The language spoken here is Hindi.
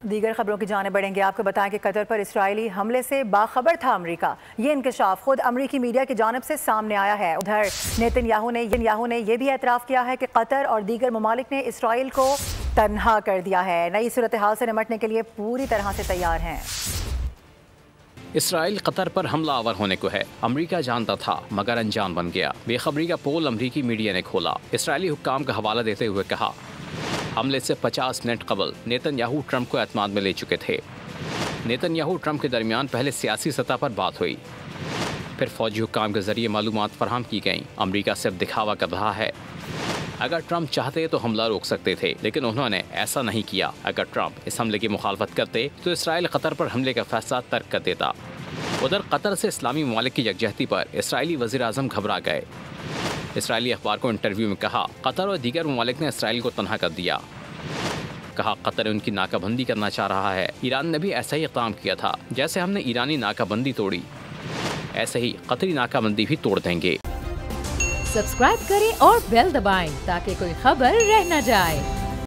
दीगर खबरों की जाने बढ़ेंगे। आपको बताएं कि कतर पर इस्राएली हमले से बाखबर था अमेरिका। ये इंकशाफ खुद अमेरिकी मीडिया की जानिब से सामने आया है। उधर नेतन्याहू ने यह भी एतराफ़ किया है कि कतर और दीगर ममालिक ने इसराइल को तन्हा कर दिया है। नई सूरत हाल से निमटने के लिए पूरी तरह से तैयार हैं। इसराइल कतर पर हमलावर होने को है, अमेरिका जानता था मगर अनजान बन गया। बेखबरी का पोल अमेरिकी मीडिया ने खोला। इसराइली हुक्काम का हवाला देते हुए कहा, हमले से 50 मिनट कबल नेतन्याहू ट्रंप को एतमाद में ले चुके थे। नेतन्याहू ट्रंप के दरमियान पहले सियासी सतह पर बात हुई, फिर फौजी हुक्काम के जरिए मालूमात फराहम की गईं। अमेरिका सिर्फ दिखावा कर रहा है। अगर ट्रंप चाहते तो हमला रोक सकते थे, लेकिन उन्होंने ऐसा नहीं किया। अगर ट्रंप इस हमले की मुखालफत करते तो इसराइल कतर पर हमले का फैसला तर्क कर देता। उधर कतर से इस्लामी ममालिक की यकजहती पर इसराइली वज़ीर आज़म घबरा गए। इसराइली अखबार को इंटरव्यू में कहा, कतर और दीगर ममालिक ने इसराइल को तन्हा कर दिया। कहा, कतर उनकी नाकाबंदी करना चाह रहा है। ईरान ने भी ऐसा ही इक़दाम किया था। जैसे हमने ईरानी नाकाबंदी तोड़ी, ऐसे ही कतरी नाकाबंदी भी तोड़ देंगे। सब्सक्राइब करें और बेल दबाएं ताकि कोई खबर रह न जाए।